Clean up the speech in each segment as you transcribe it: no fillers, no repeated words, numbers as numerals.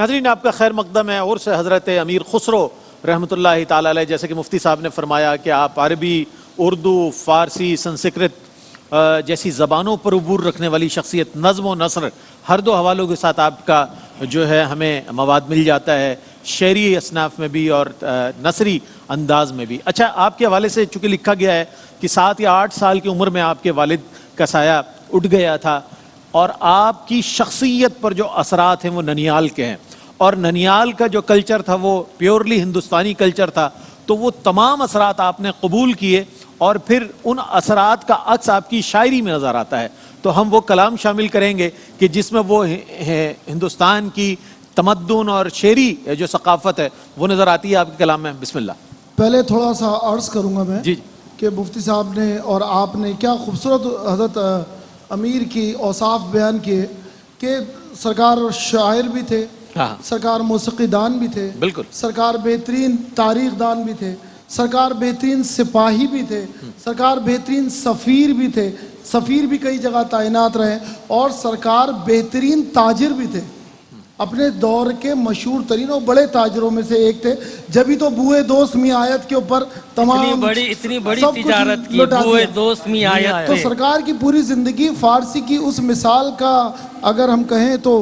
नाज़रीन, आपका खैर मकदम है। और से हज़रत अमीर खुसरो रहमतुल्लाहि ताला अलैह, जैसे कि मुफ्ती साहब ने फरमाया कि आप अरबी, उर्दू, फ़ारसी, संस्कृत जैसी ज़बानों पर उबूर रखने वाली शख्सियत, नज़्म व नसर हर दो हवालों के साथ आपका जो है हमें मवाद मिल जाता है, शेरी असनाफ में भी और नसरी अंदाज में भी। अच्छा, आपके हवाले से चूँकि लिखा गया है कि 7 या 8 साल की उम्र में आपके वालिद का साया उठ गया था और आपकी शख्सियत पर जो असरात हैं वो ननियाल के हैं, और ननियाल का जो कल्चर था वो प्योरली हिंदुस्तानी कल्चर था, तो वो तमाम असरात आपने कबूल किए और फिर उन असरात का अक्स आपकी शायरी में नज़र आता है। तो हम वो कलाम शामिल करेंगे कि जिसमें वो हिंदुस्तान की तमद्दुन और शेरी जो सकाफ़त है वो नज़र आती है आपके कलाम में। बिस्मिल्लाह। पहले थोड़ा सा अर्ज़ करूँगा मैं जी कि मुफ्ती साहब ने और आपने क्या खूबसूरत हज़रत अमीर की औसाफ बयान किए कि सरकार शायर भी थे, हाँ, सरकार मौसीक़ीदान भी थे, बिल्कुल, सरकार बेहतरीन तारीख़ दान भी थे, सरकार बेहतरीन सिपाही भी थे, सरकार बेहतरीन सफ़ीर भी थे, सफ़ीर भी कई जगह तैनात रहे, और सरकार बेहतरीन ताजिर भी थे। अपने दौर के मशहूर तरीन और बड़े ताजरों में से एक थे। जब ही तो बुए दोस्त मी आयत के ऊपर तमाम इतनी बड़ी तिजारत की बुए दोस्त मी आयत तो सरकार की पूरी जिंदगी फारसी की उस मिसाल का अगर हम कहें तो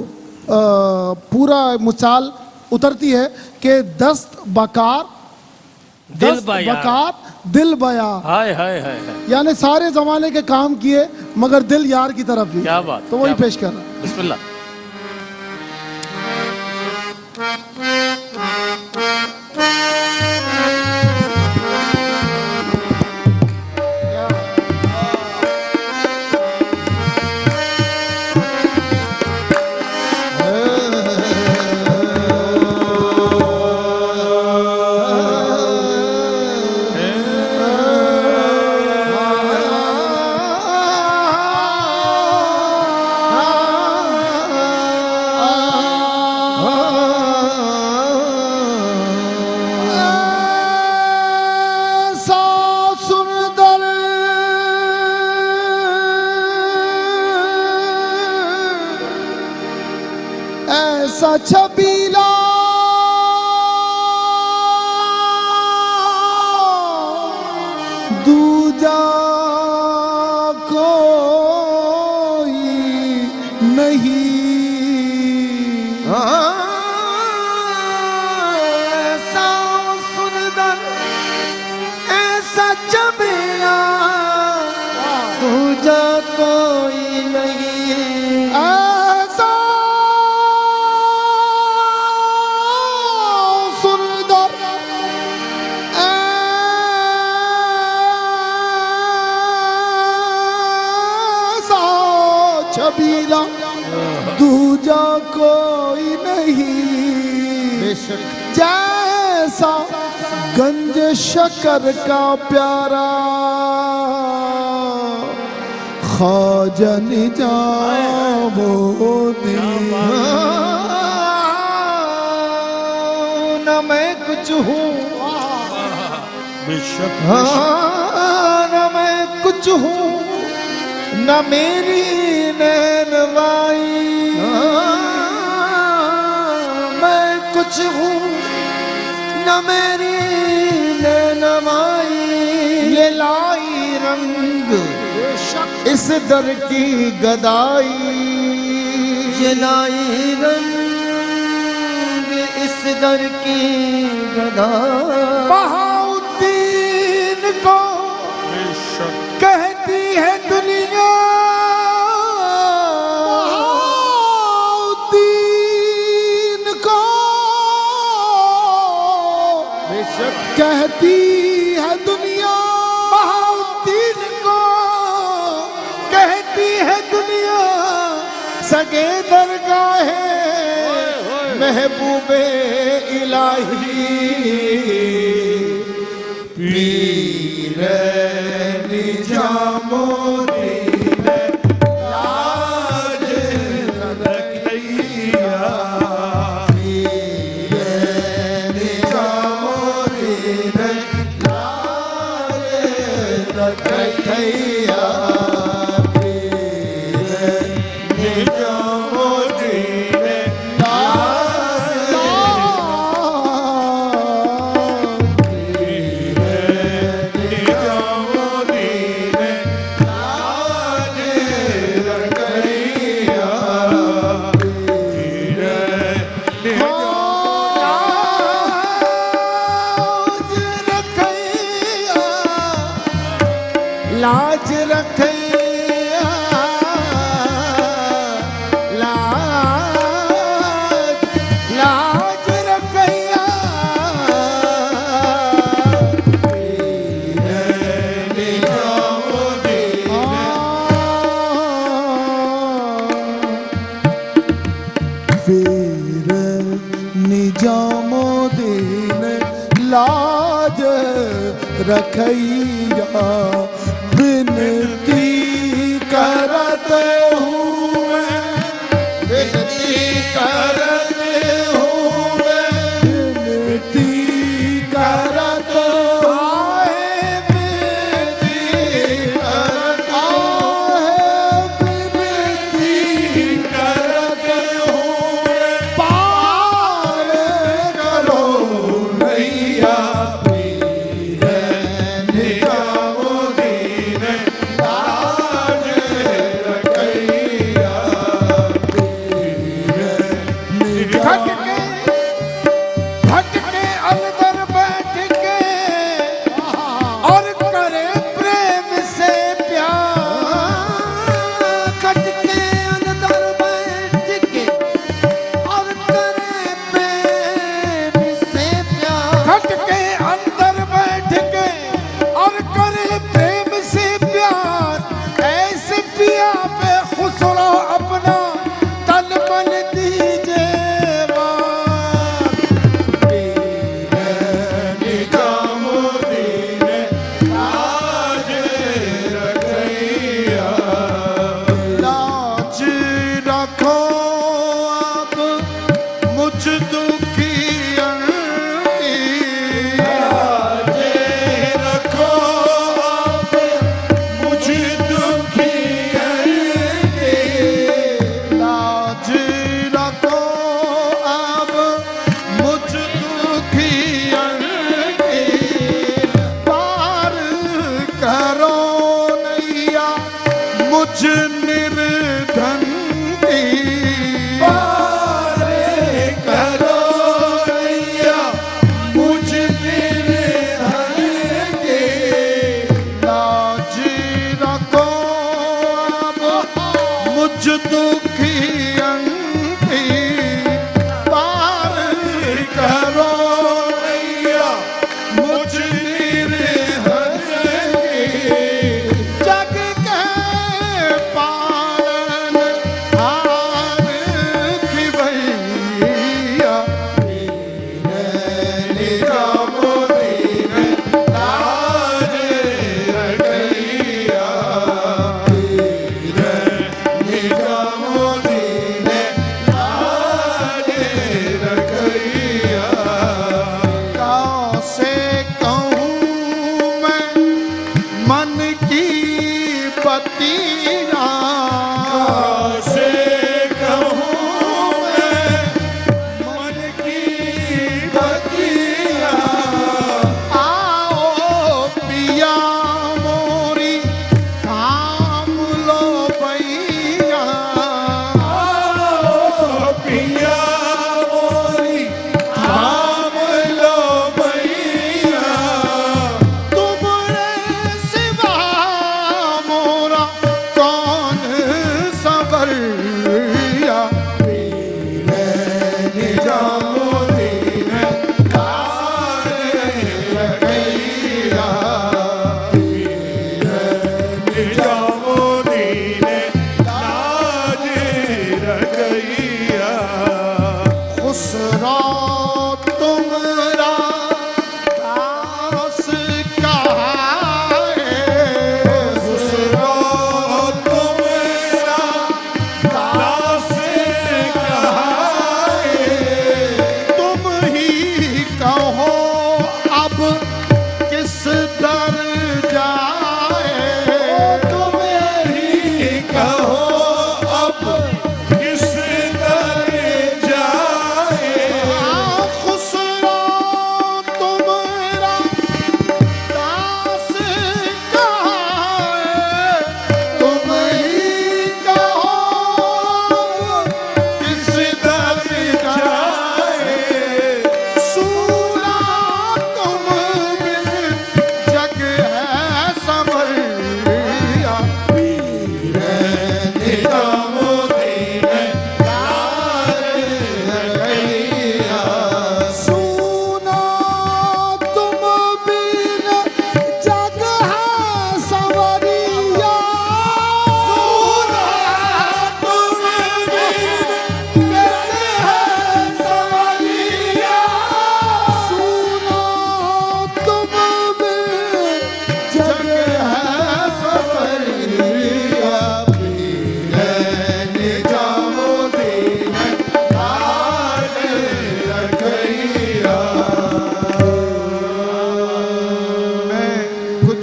पूरा मिसाल उतरती है कि दस्त बकार दिल बया, हाय हाय हाय, यानी सारे जमाने के काम किए मगर दिल यार की तरफ भी। क्या बात, तो वही पेश कर रहा है। बिस्मिल्लाह। ऐसा छबीला दूजा कोई नहीं, ऐसा सुंदर ऐसा छबीला दूजा कोई नहीं, छबीला दूजा कोई नहीं, जैसा गंज शकर का प्यारा ख्वाजा निजामुद्दीन। न मैं कुछ हूँ न मैं कुछ हूँ, न मेरी नैनवाई, मैं कुछ हूँ न मेरी नैनवाई, ये लाई रंग इस दर की गदाई, ये लाई रंग इस दर की गदाई, बहाउद्दीन को कहती है दुनिया, बहाउद्दीन को कहती है दुनिया, बहाउद्दीन को कहती है दुनिया, सगे दरगाहे महबूबे इलाही, पीर निजामुद्दीन लाज रखैया, पीर निजामुद्दीन लाज रखैया, पीर निजामुद्दीन लाज लाज रखैया लाज लाज रखैया वीर निजामुद्दीन लाज रखैया विनती करते हुए विनती करते हुए विनती करते आए विनती करते विनती करते हुए पार करो नैया पीर निजामुद्दीन लाज रखैया भटके अंदर बैठ के और करे प्रेम से प्यार खटके अंदर बैठ के और करे प्रेम से प्यार भटके अंदर बैठ के और करे प्रेम से प्यार ऐसे पिया पे खुसरो अपना तन मन दीजे निजामुद्दीन लाज रखैया लाज रखो अब मुझ दुखियन की लाज रखो अब मुझ दुखियन की लाज रखो अब मुझ दुखियन की पार करो नैया मुझ निर्धन की पार करो नैया मुझ निर्धन की लाज रखो अब मुझ दुखियन की पार करो नैया मुझ निर्धन की जग के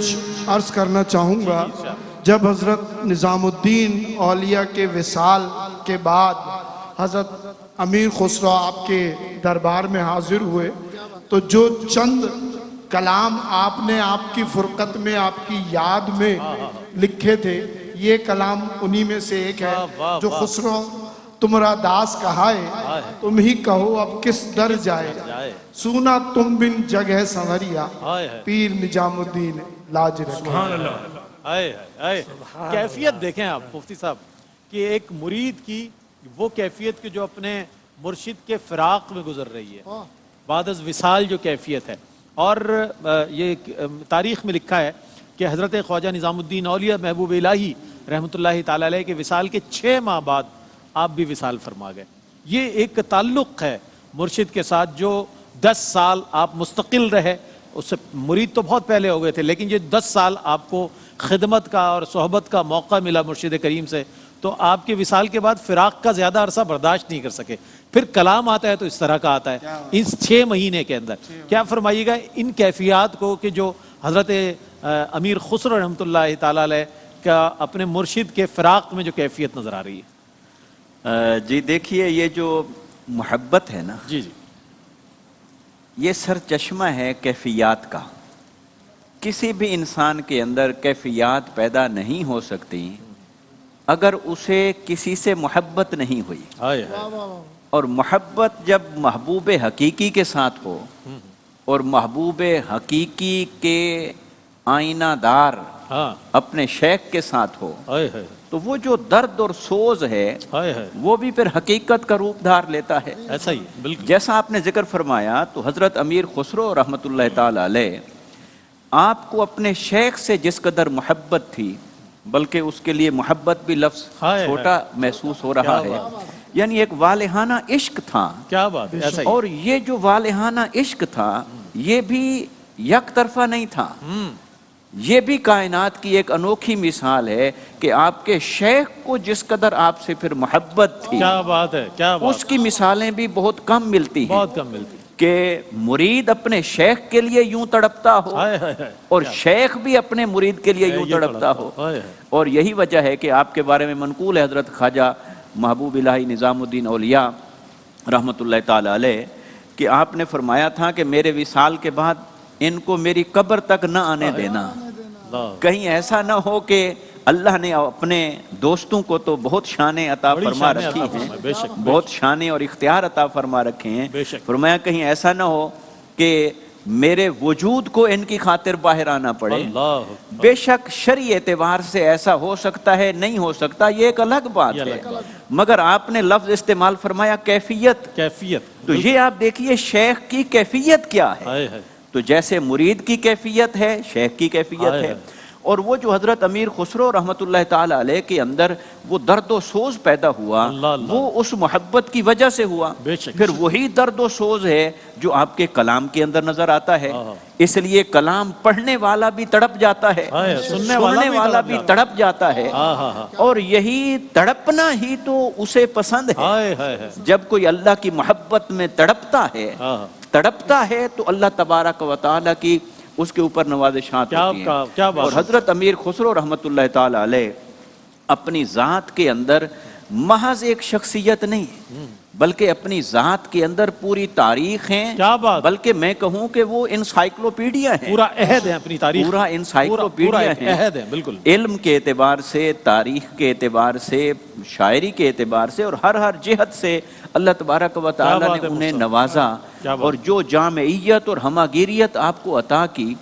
कुछ अर्ज करना चाहूँगा। जब हज़रत निज़ामुद्दीन औलिया के विसाल के बाद हज़रत अमीर खुसरो आपके दरबार में हाजिर हुए तो जो चंद कलाम आपने आपकी फुरकत में, आपकी याद में लिखे थे, ये कलाम उन्हीं में से एक है। जो खुसरो तुमरा दास कहाए, तुम ही कहो अब किस दर जाए, सुना तुम बिन जगह संवरिया, पीर निजामुद्दीन लाज रखे। कैफियत देखें आप मुफ्ती साहब कि एक मुरीद की वो कैफियत की जो अपने मुर्शिद के फिराक में गुजर रही है, बादस विसाल जो कैफियत है। और ये तारीख में लिखा है कि हज़रत ख्वाजा निज़ामुद्दीन औलिया महबूब इलाही रहमतुल्लाहि ताला अलैह के विसाल के 6 माह बाद आप भी विसाल फरमा गए। ये एक ताल्लुक़ है मुर्शिद के साथ जो 10 साल आप मुस्तकिल रहे। उससे मुरीद तो बहुत पहले हो गए थे, लेकिन ये 10 साल आपको खिदमत का और सोहबत का मौका मिला मुर्शिद करीम से, तो आपके विसाल के बाद फिराक का ज़्यादा अरसा बर्दाश्त नहीं कर सके। फिर कलाम आता है तो इस तरह का आता है इस 6 महीने के अंदर। क्या फरमाइएगा इन कैफियत को कि जो हज़रत अमीर खुसरो रहमतुल्लाहि ताला अलैह का अपने मुर्शिद के फिराक में जो कैफियत नज़र आ रही है? जी देखिए, ये जो मोहब्बत है ना, जी जी, ये सर चश्मा है कैफियत का। किसी भी इंसान के अंदर कैफियत पैदा नहीं हो सकती अगर उसे किसी से मोहब्बत नहीं हुई। और मोहब्बत जब महबूब हकीकी के साथ हो और महबूब हकीकी के आईनादार अपने शेख के साथ हो, तो वो जो दर्द और सोज है वो भी फिर हकीकत का रूप धार लेता है। ऐसा ही बिल्कुल जैसा आपने जिक्र फरमाया, तो हजरत अमीर खुसरो रहमतुल्लाह ताला अलैह आपको अपने शेख से जिस कदर मोहब्बत थी, बल्कि उसके लिए मोहब्बत भी लफ्ज छोटा महसूस हो रहा है, यानी एक वालिहाना इश्क था। क्या बात है, ऐसा ही। और ये जो वालिहाना इश्क था ये भी यक तरफा नहीं था, ये भी कायनात की एक अनोखी मिसाल है कि आपके शेख को जिस कदर आपसे फिर मोहब्बत थी, क्या बात है, क्या बात, उसकी मिसालें भी बहुत कम मिलती हैं। बहुत कम मिलती कि मुरीद अपने शेख के लिए यूं तड़पता हो और शेख भी अपने मुरीद के लिए यूं तड़पता हो। और यही वजह है कि आपके बारे में मनकूल है हजरत ख्वाजा महबूब इलाही निज़ामुद्दीन औलिया रहमतुल्लाह ताला अलैह कि आपने फरमाया था कि मेरे विसाल के बाद इनको मेरी कब्र तक न आने देना, कहीं ऐसा ना हो कि अल्लाह ने अपने दोस्तों को तो बहुत शाने अता फरमा रखी हैं, बहुत शाने और इख्तियार अता फरमा रखे हैं। फरमाया कहीं ऐसा ना हो कि मेरे वजूद को इनकी खातिर बाहर आना पड़े। बेशक शरई एतबार से ऐसा हो सकता है, नहीं हो सकता, ये एक अलग बात है, मगर आपने लफ्ज इस्तेमाल फरमाया कैफियत। कैफियत, तो ये आप देखिए शेख की कैफियत क्या है। तो जैसे मुरीद की कैफियत है, शेख की कैफियत है। और वो जो हजरत अमीर खुसरो रहमतुल्लाह ताला अलैह के अंदर वो दर्द व सोज पैदा हुआ, वो उस मोहब्बत की वजह से हुआ। फिर वही दर्द व सोज है जो आपके कलाम के अंदर नजर आता है। इसलिए कलाम पढ़ने वाला भी तड़प जाता है, सुनने वाला भी तड़प जाता है। और यही तड़पना ही तो उसे पसंद है। जब कोई अल्लाह की मोहब्बत में तड़पता है तो अल्लाह तबारक व तआला की उसके ऊपर नवाज़िशात होती हैं। और हजरत अमीर खुसरो रहमतुल्लाह ताला अलैह अपनी ज़ात के अंदर महज एक शख्सियत नहीं, बल्कि अपनी ज़ात के अंदर पूरी तारीख है। क्या बात, बल्कि मैं कहूँ कि वो इंसाइक्लोपीडिया है, पूरा अहद है अपनी तारीख, पूरा इंसाइक्लोपीडिया है, बिल्कुल। इल्म के एतबार से, तारीख के एतबार से, शायरी के एतबार से और हर जिहत से अल्लाह तबारक व तआला ने उन्हें नवाजा। और जो जामइयत और हमागिरियत आपको अता की,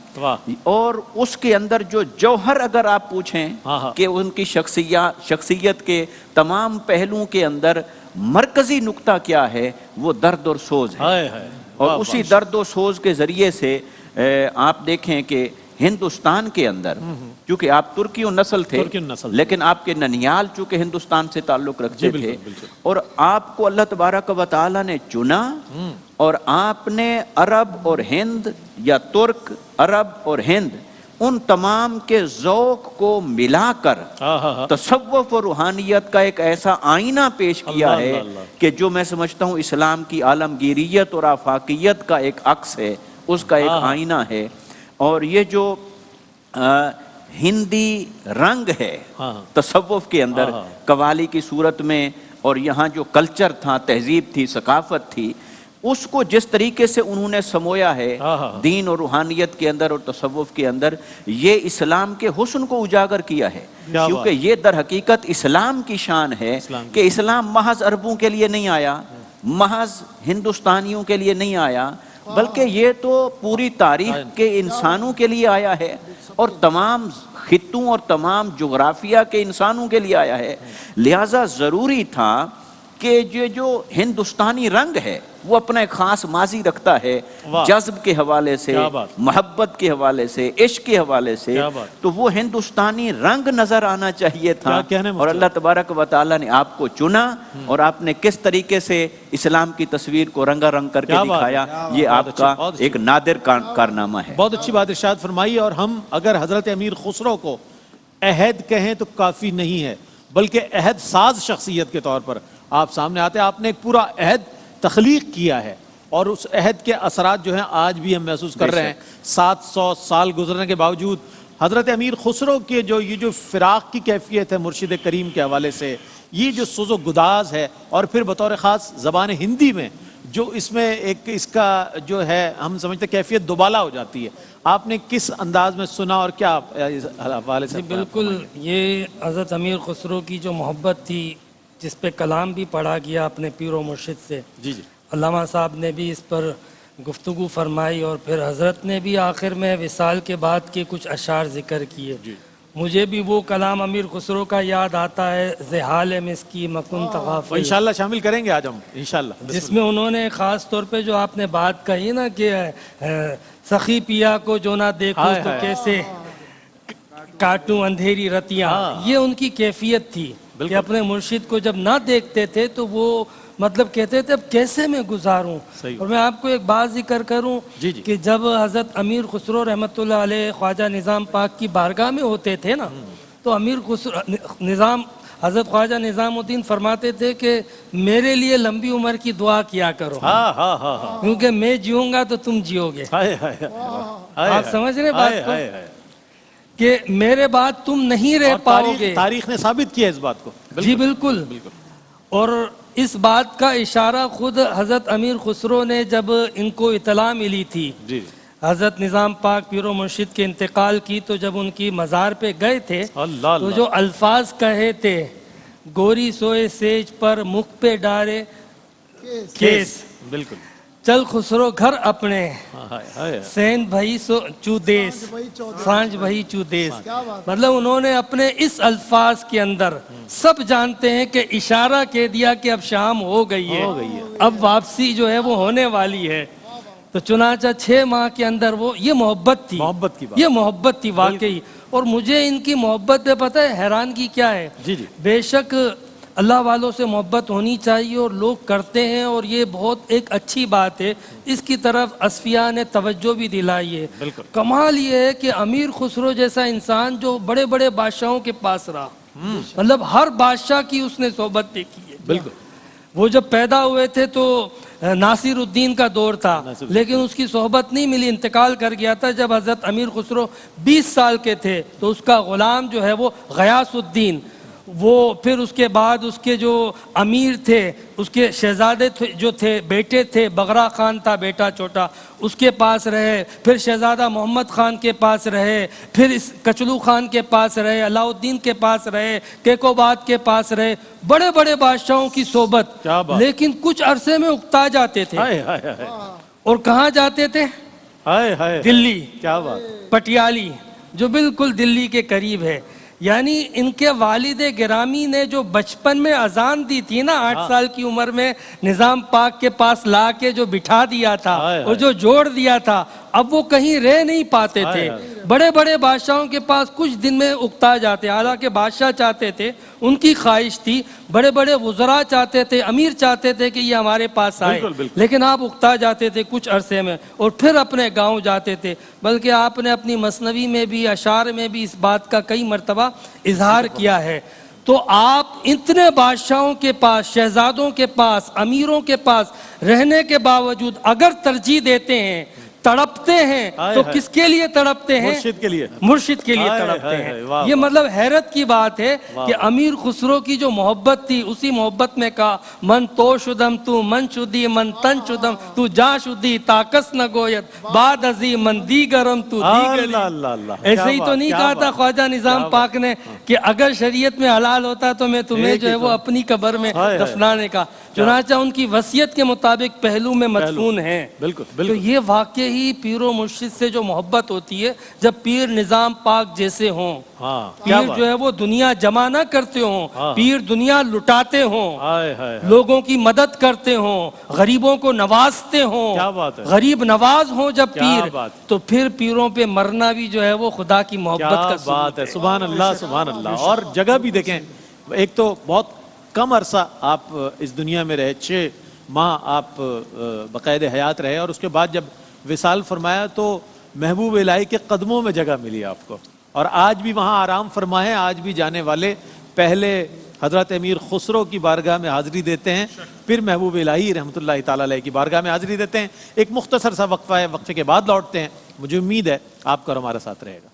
और उसके अंदर जो जौहर अगर आप पूछें कि उनकी शख्सियत के तमाम पहलुओं के अंदर मरकजी नुक्ता क्या है, वो दर्द और सोज है। और उसी दर्द और सोज के जरिए से आप देखें कि हिंदुस्तान के अंदर, क्योंकि आप तुर्की नस्ल थे, लेकिन आपके ननियाल चूंकि हिंदुस्तान से ताल्लुक रखते थे, और आपको अल्लाह तबारक व तआला ने चुना और आपने अरब और हिंद या तुर्क, अरब और हिंद, उन तमाम के ज़ौक़ को मिलाकर तसव्वुफ़ और रूहानियत का एक ऐसा आईना पेश किया है कि जो मैं समझता हूँ इस्लाम की आलमगीरियत और आफाकियत का एक अक्स है, उसका एक आईना है। और ये जो हिंदी रंग है हाँ। तसव्वुफ के अंदर, हाँ। कवाली की सूरत में, और यहाँ जो कल्चर था, तहजीब थी, सकाफत थी, उसको जिस तरीके से उन्होंने समोया है हाँ। दीन और रूहानियत के अंदर और तसव्वुफ के अंदर, ये इस्लाम के हुस्न को उजागर किया है। क्या क्योंकि ये दर हकीकत इस्लाम की शान है कि इस्लाम महज अरबों के लिए नहीं आया, महज हिंदुस्तानियों के लिए नहीं आया, बल्कि ये तो पूरी तारीख के इंसानों के लिए आया है और तमाम खित्तों और तमाम जोग्राफिया के इंसानों के लिए आया है। लिहाजा ज़रूरी था कि ये जो हिंदुस्तानी रंग है वो अपना एक खास माजी रखता है, जज्ब के हवाले से, मोहब्बत के हवाले से, इश्क के हवाले से, तो वो हिंदुस्तानी रंग नजर आना चाहिए था। और अल्लाह तबारक व तआला ने आपको चुना और आपने किस तरीके से इस्लाम की तस्वीर को रंगारंग करके दिखाया, ये आपका एक नादिर कारनामा है। बहुत अच्छी बात इरशाद फरमाई। और हम अगर हजरत अमीर खुसरो को अहद कहें तो काफी नहीं है, बल्कि अहद साज शख्सियत के तौर पर आप सामने आते हैं। आपने एक पूरा अहद तख्लीक किया है और उस अहद के असरात जो हैं आज भी हम महसूस कर रहे हैं। 700 साल गुजरने के बावजूद हजरत अमीर खुसरो के जो ये जो फिराक की कैफियत है मुर्शिद करीम के हवाले से, ये जो सुज़ो गुदाज है, और फिर बतौर ख़ास ज़बान हिंदी में जो इसमें एक इसका जो है हम समझते कैफियत दुबाला हो जाती है, आपने किस अंदाज में सुना और क्या इस हवाले से? बिल्कुल, ये हज़रत अमीर खुसरो की जो मोहब्बत थी, जिस पे कलाम भी पढ़ा गया अपने पीर व मुर्शिद से, जी जी, अल्लामा साहब ने भी इस पर गुफ्तगू फरमाई और फिर हज़रत ने भी आखिर में विसाल के बाद के कुछ अशार ज़िक्र किए। मुझे भी वो कलाम अमीर खुसरो का याद आता है, ज़हाल मिस्की मकुन तगाफ़ुल, इंशाल्लाह शामिल करेंगे आज हम इंशाल्लाह, जिसमें उन्होंने ख़ास तौर पे जो आपने बात कही ना कि सखी पिया को जो ना देखूं तो कैसे काटूं अंधेरी रतियां, ये उनकी कैफियत थी कि अपने मुर्शिद को जब ना देखते थे तो वो मतलब कहते थे अब कैसे मैं गुजारूं। और मैं आपको एक बात जिक्र करूं कि जब हज़रत अमीर खुसरो रहमतुल्लाह अलैह ख्वाजा निज़ाम पाक की बारगाह में होते थे ना, तो अमीर खुसरो निज़ाम हज़रत ख्वाजा निज़ामुद्दीन फरमाते थे कि मेरे लिए लंबी उम्र की दुआ किया करो, क्योंकि मैं जीऊंगा तो तुम जियोगे। आप समझ रहे बात को कि मेरे बाद तुम नहीं रह पाओगे। तारीख ने साबित किया इस बात को। जी बिल्कुल। और इस बात का इशारा खुद हज़रत अमीर खुसरो ने जब इनको इतला मिली थी हज़रत निज़ाम पाक पीरो मुर्शिद के इंतकाल की, तो जब उनकी मज़ार पे गए थे तो जो अल्फाज कहे थे, गोरी सोए सेज पर मुख पे डारे केस, बिल्कुल, चल खुसरो घर अपने, सैन भई सो चूदेस, सांझ भई चूदेस। मतलब उन्होंने अपने इस अल्फाज के अंदर, सब जानते हैं कि इशारा कह दिया कि अब शाम हो गई है, अब वापसी जो है वो होने वाली है। तो चुनाचा 6 माह के अंदर वो ये मोहब्बत थी, मोहब्बत की बात, ये मोहब्बत थी वाकई। और मुझे इनकी मोहब्बत पे पता है हैरानगी क्या है, बेशक अल्लाह वालों से मोहब्बत होनी चाहिए और लोग करते हैं और ये बहुत एक अच्छी बात है, इसकी तरफ असफिया ने तवज्जो भी दिलाई है। कमाल ये है कि अमीर खुसरो जैसा इंसान जो बड़े बड़े बादशाहों के पास रहा, मतलब हर बादशाह की उसने सोहबत देखी है। बिल्कुल, वो जब पैदा हुए थे तो नासिरुद्दीन का दौर था, लेकिन उसकी सोहबत नहीं मिली, इंतकाल कर गया था। जब हज़रत अमीर खुसरो 20 साल के थे तो उसका गुलाम जो है वो गयासुद्दीन, वो फिर उसके बाद उसके जो अमीर थे, उसके शहजादे जो थे, बेटे थे, बगरा खान था बेटा छोटा, उसके पास रहे, फिर शहजादा मोहम्मद खान के पास रहे, फिर इस कचलू खान के पास रहे, अलाउद्दीन के पास रहे, केकोबाद के पास रहे, बड़े बड़े बादशाहों की सोबत। लेकिन कुछ अरसे में उकता जाते थे। और कहाँ जाते थे? दिल्ली। क्या बात। पटियाली, जो बिल्कुल दिल्ली के करीब है। यानी इनके वालिद गिरामी ने जो बचपन में अजान दी थी ना, 8 साल की उम्र में निज़ाम पाक के पास ला के जो बिठा दिया था और जो जोड़ दिया था, अब वो कहीं रह नहीं पाते थे। बड़े बड़े बादशाहों के पास कुछ दिन में उकता जाते, हालांकि बादशाह चाहते थे, उनकी ख्वाहिश थी, बड़े बड़े वुज़रा चाहते थे, अमीर चाहते थे कि ये हमारे पास आए, लेकिन आप उकता जाते थे कुछ अरसे में और फिर अपने गांव जाते थे। बल्कि आपने अपनी मसनवी में भी, अशार में भी इस बात का कई मरतबा इजहार किया है। तो आप इतने बादशाहों के पास, शहजादों के पास, अमीरों के पास रहने के बावजूद अगर तरजीह देते हैं तड़पते हैं हाय तो हाय। किसके लिए तड़पते हैं? मुर्शिद के लिए। मुर्शिद के लिए हाय तड़पते हाय हाय, वाह, हैं। ये वाह। मतलब हैरत की बात है वाह, कि अमीर खुसरो की जो मोहब्बत थी, उसी मोहब्बत में कहा मन तो शुदम तू मन शुदी मन तन शुदम तू जा शुदी ताकस न गोयत बाद अजी मन दी गरम तू दी गली। अल्लाह अल्लाह अल्लाह। ऐसे क्या ही तो बात, नहीं क्या कहा था बात। ख्वाजा निजाम पाक ने कि अगर शरीयत में हलाल होता तो मैं तुम्हें एक जो ही है वो तो। अपनी कब्र में हाय हाय। दफनाने का। चुनाचा उनकी वसीयत के मुताबिक पहलू में मदफून है। बिल्कुल तो बिल्कुल। ये वाकई ही पीरो मुर्शिद से जो मोहब्बत होती है, जब पीर निजाम पाक जैसे हों, हाँ, क्या पीर बात। जो है वो दुनिया जमा ना करते हों, हाँ। पीर दुनिया लुटाते हों, हाय हाय हाय। लोगों की मदद करते हों, गरीबों को नवाजते हों, क्या बात है। गरीब नवाज हों जब क्या पीर, बात। तो फिर पीरों पे मरना भी जो है वो खुदा की मोहब्बत क्या का बात है। सुभान अल्लाह सुभान अल्लाह। और जगह भी देखें, एक तो बहुत कम अरसा आप इस दुनिया में रहे, 6 माह आप बाकायदे हयात रहे, और उसके बाद जब विसाल फरमाया तो महबूब इलाही के कदमों में जगह मिली आपको, और आज भी वहाँ आराम फरमाए। आज भी जाने वाले पहले हजरत अमीर खुसरो की बारगाह में हाजिरी देते हैं, फिर महबूब इलाही रहमतुल्लाहि ताला अलैह की बारगाह में हाजिरी देते हैं। एक मुख्तसर सा वक्फा है, वक्फे के बाद लौटते हैं। मुझे उम्मीद है आपका और हमारा साथ रहेगा।